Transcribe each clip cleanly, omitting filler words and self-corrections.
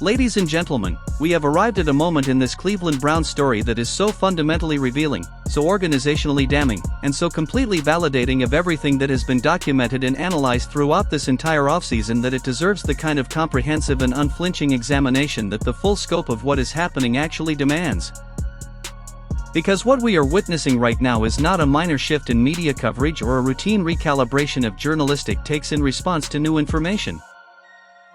Ladies and gentlemen, we have arrived at a moment in this Cleveland Browns story that is so fundamentally revealing, so organizationally damning, and so completely validating of everything that has been documented and analyzed throughout this entire offseason that it deserves the kind of comprehensive and unflinching examination that the full scope of what is happening actually demands. Because what we are witnessing right now is not a minor shift in media coverage or a routine recalibration of journalistic takes in response to new information.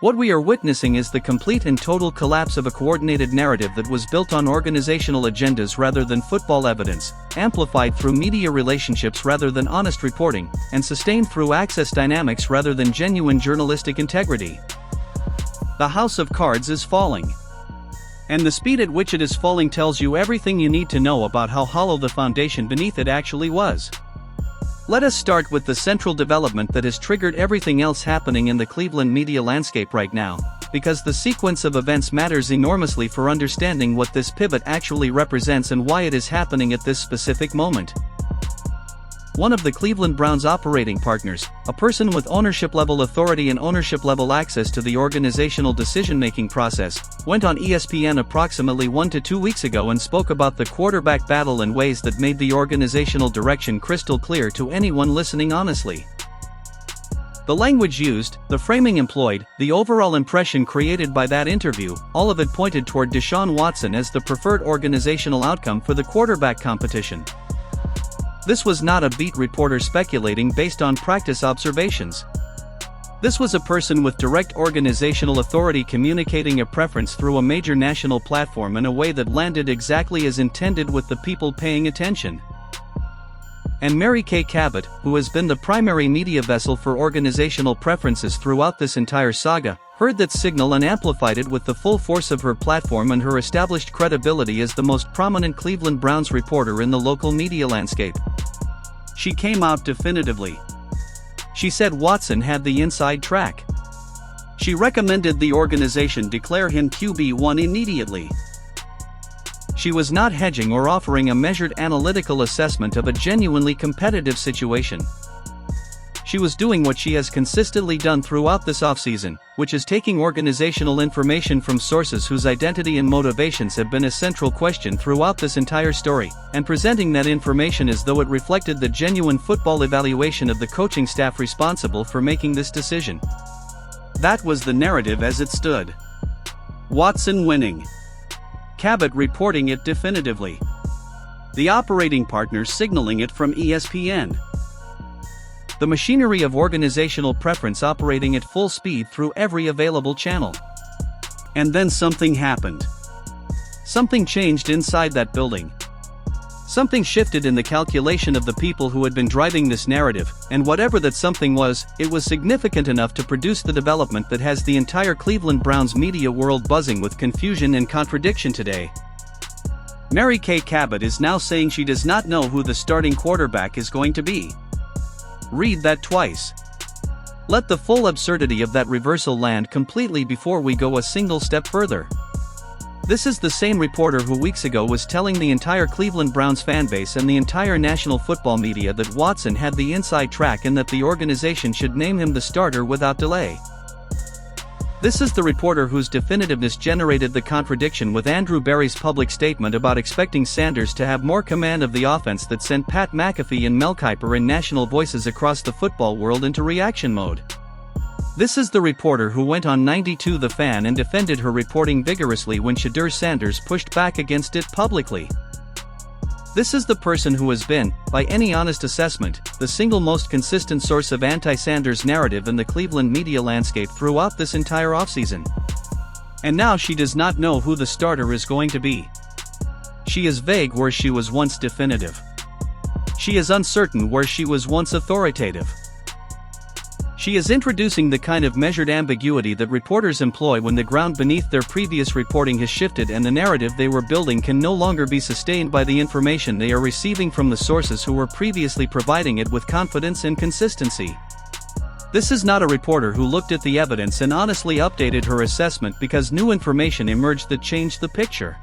What we are witnessing is the complete and total collapse of a coordinated narrative that was built on organizational agendas rather than football evidence, amplified through media relationships rather than honest reporting, and sustained through access dynamics rather than genuine journalistic integrity. The house of cards is falling. And the speed at which it is falling tells you everything you need to know about how hollow the foundation beneath it actually was. Let us start with the central development that has triggered everything else happening in the Cleveland media landscape right now, because the sequence of events matters enormously for understanding what this pivot actually represents and why it is happening at this specific moment. One of the Cleveland Browns' operating partners, a person with ownership-level authority and ownership-level access to the organizational decision-making process, went on ESPN approximately 1 to 2 weeks ago and spoke about the quarterback battle in ways that made the organizational direction crystal clear to anyone listening honestly. The language used, the framing employed, the overall impression created by that interview, all of it pointed toward Deshaun Watson as the preferred organizational outcome for the quarterback competition. This was not a beat reporter speculating based on practice observations. This was a person with direct organizational authority communicating a preference through a major national platform in a way that landed exactly as intended with the people paying attention. And Mary Kay Cabot, who has been the primary media vessel for organizational preferences throughout this entire saga, heard that signal and amplified it with the full force of her platform and her established credibility as the most prominent Cleveland Browns reporter in the local media landscape. She came out definitively. She said Watson had the inside track. She recommended the organization declare him QB1 immediately. She was not hedging or offering a measured analytical assessment of a genuinely competitive situation. She was doing what she has consistently done throughout this offseason, which is taking organizational information from sources whose identity and motivations have been a central question throughout this entire story, and presenting that information as though it reflected the genuine football evaluation of the coaching staff responsible for making this decision. That was the narrative as it stood. Watson winning. Cabot reporting it definitively. The operating partners signaling it from ESPN. The machinery of organizational preference operating at full speed through every available channel. And then something happened. Something changed inside that building. Something shifted in the calculation of the people who had been driving this narrative, and whatever that something was, it was significant enough to produce the development that has the entire Cleveland Browns media world buzzing with confusion and contradiction today. Mary Kay Cabot is now saying she does not know who the starting quarterback is going to be. Read that twice. Let the full absurdity of that reversal land completely before we go a single step further. This is the same reporter who weeks ago was telling the entire Cleveland Browns fanbase and the entire national football media that Watson had the inside track and that the organization should name him the starter without delay. This is the reporter whose definitiveness generated the contradiction with Andrew Berry's public statement about expecting Sanders to have more command of the offense that sent Pat McAfee and Mel Kiper and national voices across the football world into reaction mode. This is the reporter who went on 92 The Fan and defended her reporting vigorously when Shadur Sanders pushed back against it publicly. This is the person who has been, by any honest assessment, the single most consistent source of anti-Sanders narrative in the Cleveland media landscape throughout this entire offseason. And now she does not know who the starter is going to be. She is vague where she was once definitive. She is uncertain where she was once authoritative. She is introducing the kind of measured ambiguity that reporters employ when the ground beneath their previous reporting has shifted and the narrative they were building can no longer be sustained by the information they are receiving from the sources who were previously providing it with confidence and consistency. This is not a reporter who looked at the evidence and honestly updated her assessment because new information emerged that changed the picture.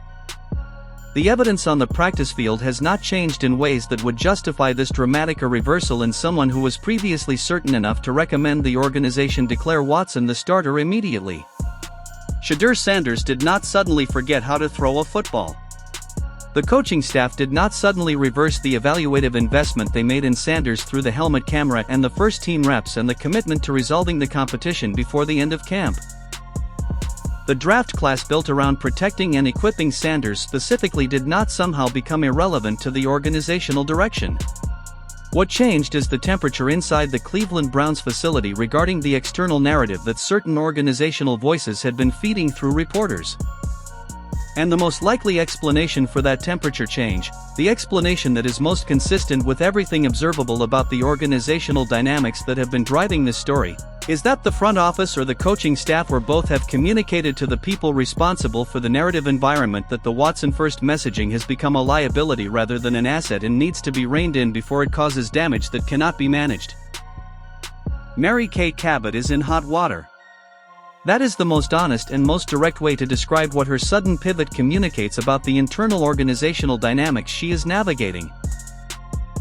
The evidence on the practice field has not changed in ways that would justify this dramatic a reversal in someone who was previously certain enough to recommend the organization declare Watson the starter immediately. Shedeur Sanders did not suddenly forget how to throw a football. The coaching staff did not suddenly reverse the evaluative investment they made in Sanders through the helmet camera and the first team reps and the commitment to resolving the competition before the end of camp. The draft class built around protecting and equipping Sanders specifically did not somehow become irrelevant to the organizational direction. What changed is the temperature inside the Cleveland Browns facility regarding the external narrative that certain organizational voices had been feeding through reporters. And the most likely explanation for that temperature change, the explanation that is most consistent with everything observable about the organizational dynamics that have been driving this story, is that the front office or the coaching staff or both have communicated to the people responsible for the narrative environment that the Watson first messaging has become a liability rather than an asset and needs to be reined in before it causes damage that cannot be managed. Mary Kay Cabot is in hot water. That is the most honest and most direct way to describe what her sudden pivot communicates about the internal organizational dynamics she is navigating.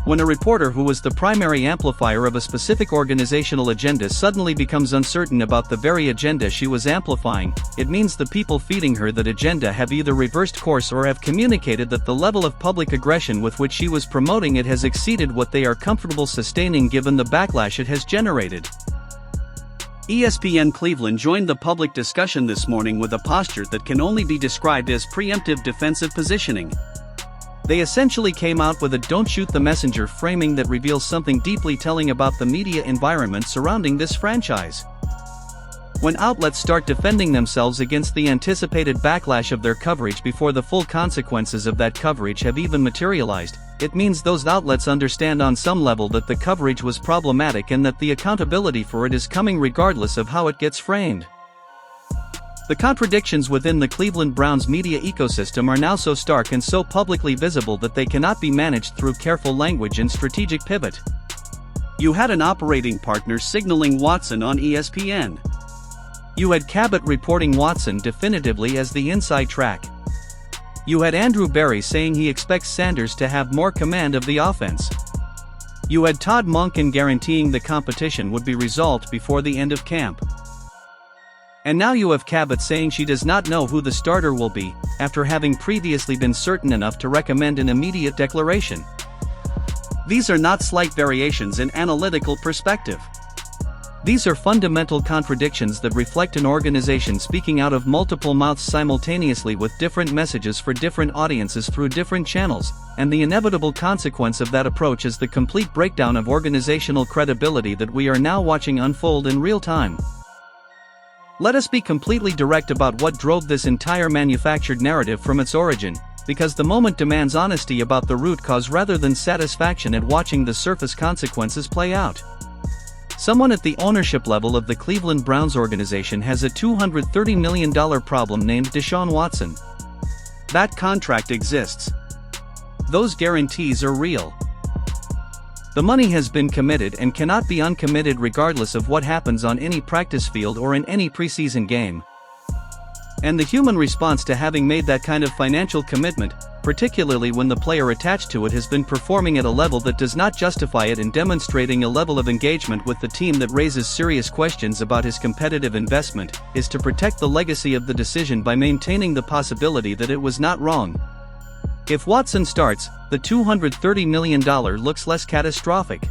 When a reporter who was the primary amplifier of a specific organizational agenda suddenly becomes uncertain about the very agenda she was amplifying, it means the people feeding her that agenda have either reversed course or have communicated that the level of public aggression with which she was promoting it has exceeded what they are comfortable sustaining given the backlash it has generated. ESPN Cleveland joined the public discussion this morning with a posture that can only be described as preemptive defensive positioning. They essentially came out with a "don't shoot the messenger" framing that reveals something deeply telling about the media environment surrounding this franchise. When outlets start defending themselves against the anticipated backlash of their coverage before the full consequences of that coverage have even materialized, it means those outlets understand on some level that the coverage was problematic and that the accountability for it is coming regardless of how it gets framed. The contradictions within the Cleveland Browns media ecosystem are now so stark and so publicly visible that they cannot be managed through careful language and strategic pivot. You had an operating partner signaling Watson on ESPN. You had Cabot reporting Watson definitively as the inside track. You had Andrew Berry saying he expects Sanders to have more command of the offense. You had Todd Monken guaranteeing the competition would be resolved before the end of camp. And now you have Cabot saying she does not know who the starter will be, after having previously been certain enough to recommend an immediate declaration. These are not slight variations in analytical perspective. These are fundamental contradictions that reflect an organization speaking out of multiple mouths simultaneously with different messages for different audiences through different channels, and the inevitable consequence of that approach is the complete breakdown of organizational credibility that we are now watching unfold in real time. Let us be completely direct about what drove this entire manufactured narrative from its origin, because the moment demands honesty about the root cause rather than satisfaction at watching the surface consequences play out. Someone at the ownership level of the Cleveland Browns organization has a $230 million problem named Deshaun Watson. That contract exists. Those guarantees are real. The money has been committed and cannot be uncommitted regardless of what happens on any practice field or in any preseason game. And the human response to having made that kind of financial commitment, particularly when the player attached to it has been performing at a level that does not justify it and demonstrating a level of engagement with the team that raises serious questions about his competitive investment, is to protect the legacy of the decision by maintaining the possibility that it was not wrong. If Watson starts, the $230 million looks less catastrophic.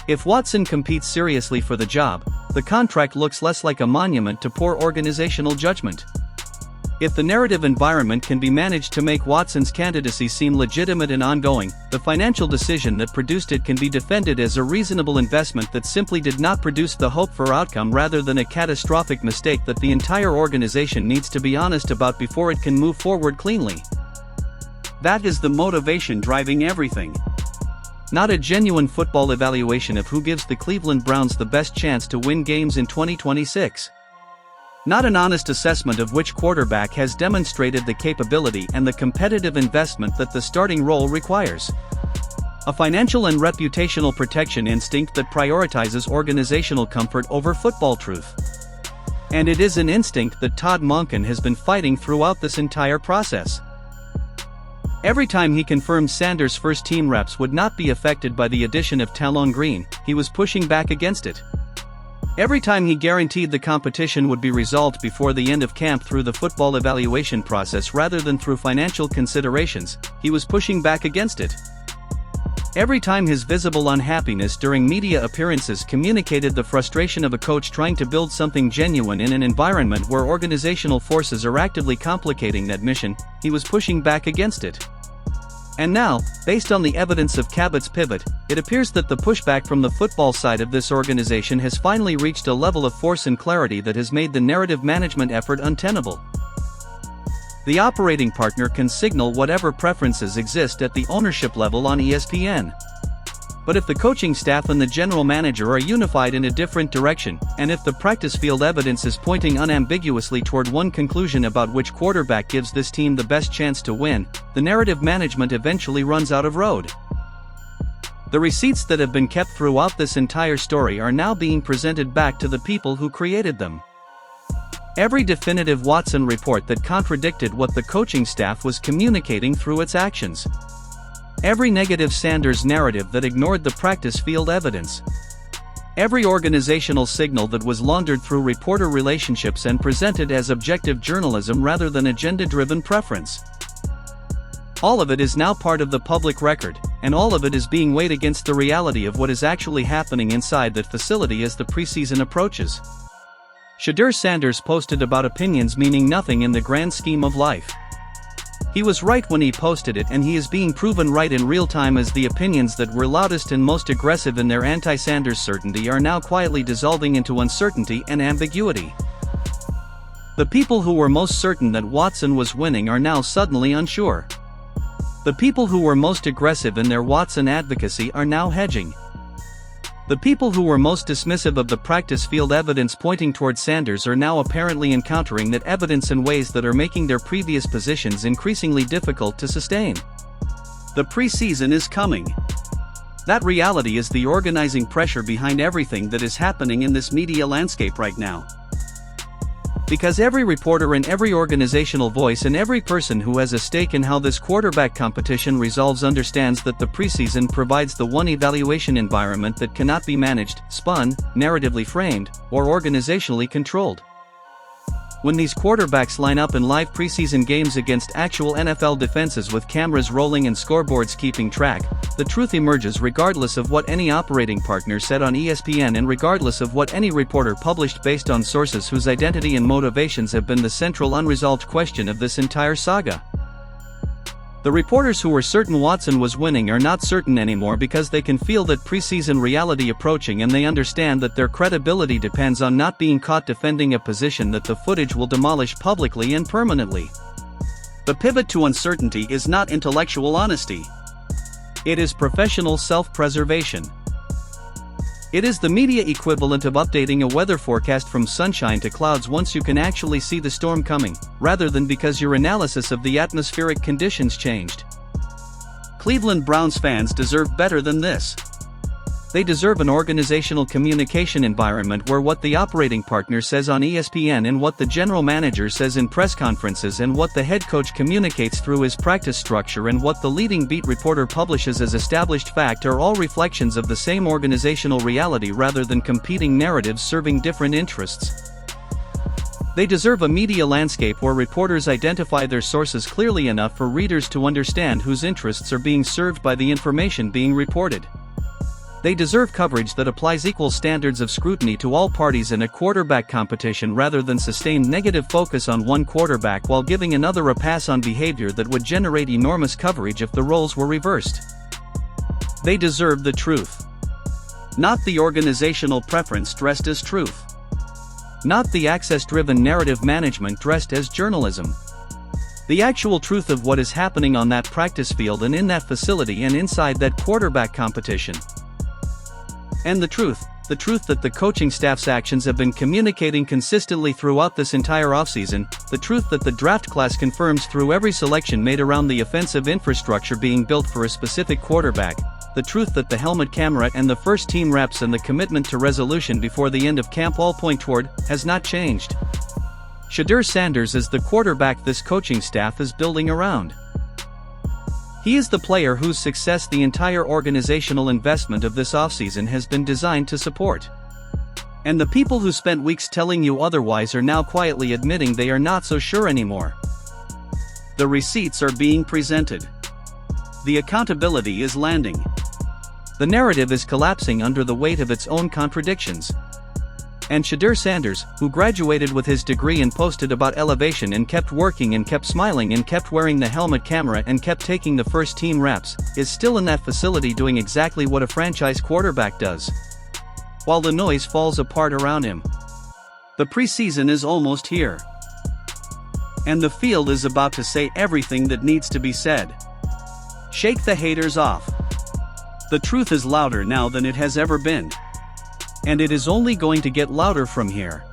If Watson competes seriously for the job, the contract looks less like a monument to poor organizational judgment. If the narrative environment can be managed to make Watson's candidacy seem legitimate and ongoing, the financial decision that produced it can be defended as a reasonable investment that simply did not produce the hoped-for outcome rather than a catastrophic mistake that the entire organization needs to be honest about before it can move forward cleanly. That is the motivation driving everything. Not a genuine football evaluation of who gives the Cleveland Browns the best chance to win games in 2026. Not an honest assessment of which quarterback has demonstrated the capability and the competitive investment that the starting role requires. A financial and reputational protection instinct that prioritizes organizational comfort over football truth. And it is an instinct that Todd Monken has been fighting throughout this entire process. Every time he confirmed Sanders' first-team reps would not be affected by the addition of Talon Green, he was pushing back against it. Every time he guaranteed the competition would be resolved before the end of camp through the football evaluation process rather than through financial considerations, he was pushing back against it. Every time his visible unhappiness during media appearances communicated the frustration of a coach trying to build something genuine in an environment where organizational forces are actively complicating that mission, he was pushing back against it. And now, based on the evidence of Cabot's pivot, it appears that the pushback from the football side of this organization has finally reached a level of force and clarity that has made the narrative management effort untenable. The operating partner can signal whatever preferences exist at the ownership level on ESPN. But if the coaching staff and the general manager are unified in a different direction, and if the practice field evidence is pointing unambiguously toward one conclusion about which quarterback gives this team the best chance to win, the narrative management eventually runs out of road. The receipts that have been kept throughout this entire story are now being presented back to the people who created them. Every definitive Watson report that contradicted what the coaching staff was communicating through its actions. Every negative Sanders narrative that ignored the practice field evidence. Every organizational signal that was laundered through reporter relationships and presented as objective journalism rather than agenda-driven preference. All of it is now part of the public record, and all of it is being weighed against the reality of what is actually happening inside that facility as the preseason approaches. Shedeur Sanders posted about opinions meaning nothing in the grand scheme of life. He was right when he posted it, and he is being proven right in real time as the opinions that were loudest and most aggressive in their anti-Sanders certainty are now quietly dissolving into uncertainty and ambiguity. The people who were most certain that Watson was winning are now suddenly unsure. The people who were most aggressive in their Watson advocacy are now hedging. The people who were most dismissive of the practice field evidence pointing toward Sanders are now apparently encountering that evidence in ways that are making their previous positions increasingly difficult to sustain. The preseason is coming. That reality is the organizing pressure behind everything that is happening in this media landscape right now. Because every reporter and every organizational voice and every person who has a stake in how this quarterback competition resolves understands that the preseason provides the one evaluation environment that cannot be managed, spun, narratively framed, or organizationally controlled. When these quarterbacks line up in live preseason games against actual NFL defenses with cameras rolling and scoreboards keeping track, the truth emerges regardless of what any operating partner said on ESPN and regardless of what any reporter published based on sources whose identity and motivations have been the central unresolved question of this entire saga. The reporters who were certain Watson was winning are not certain anymore because they can feel that preseason reality approaching, and they understand that their credibility depends on not being caught defending a position that the footage will demolish publicly and permanently. The pivot to uncertainty is not intellectual honesty. It is professional self-preservation. It is the media equivalent of updating a weather forecast from sunshine to clouds once you can actually see the storm coming, rather than because your analysis of the atmospheric conditions changed. Cleveland Browns fans deserve better than this. They deserve an organizational communication environment where what the operating partner says on ESPN and what the general manager says in press conferences and what the head coach communicates through his practice structure and what the leading beat reporter publishes as established fact are all reflections of the same organizational reality rather than competing narratives serving different interests. They deserve a media landscape where reporters identify their sources clearly enough for readers to understand whose interests are being served by the information being reported. They deserve coverage that applies equal standards of scrutiny to all parties in a quarterback competition rather than sustained negative focus on one quarterback while giving another a pass on behavior that would generate enormous coverage if the roles were reversed. They deserve the truth. Not the organizational preference dressed as truth. Not the access-driven narrative management dressed as journalism. The actual truth of what is happening on that practice field and in that facility and inside that quarterback competition. And the truth that the coaching staff's actions have been communicating consistently throughout this entire offseason, the truth that the draft class confirms through every selection made around the offensive infrastructure being built for a specific quarterback, the truth that the helmet camera and the first team reps and the commitment to resolution before the end of camp all point toward, has not changed. Shedeur Sanders is the quarterback this coaching staff is building around. He is the player whose success the entire organizational investment of this offseason has been designed to support. And the people who spent weeks telling you otherwise are now quietly admitting they are not so sure anymore. The receipts are being presented. The accountability is landing. The narrative is collapsing under the weight of its own contradictions. And Shadur Sanders, who graduated with his degree and posted about elevation and kept working and kept smiling and kept wearing the helmet camera and kept taking the first team reps, is still in that facility doing exactly what a franchise quarterback does. While the noise falls apart around him. The preseason is almost here. And the field is about to say everything that needs to be said. Shake the haters off. The truth is louder now than it has ever been. And it is only going to get louder from here.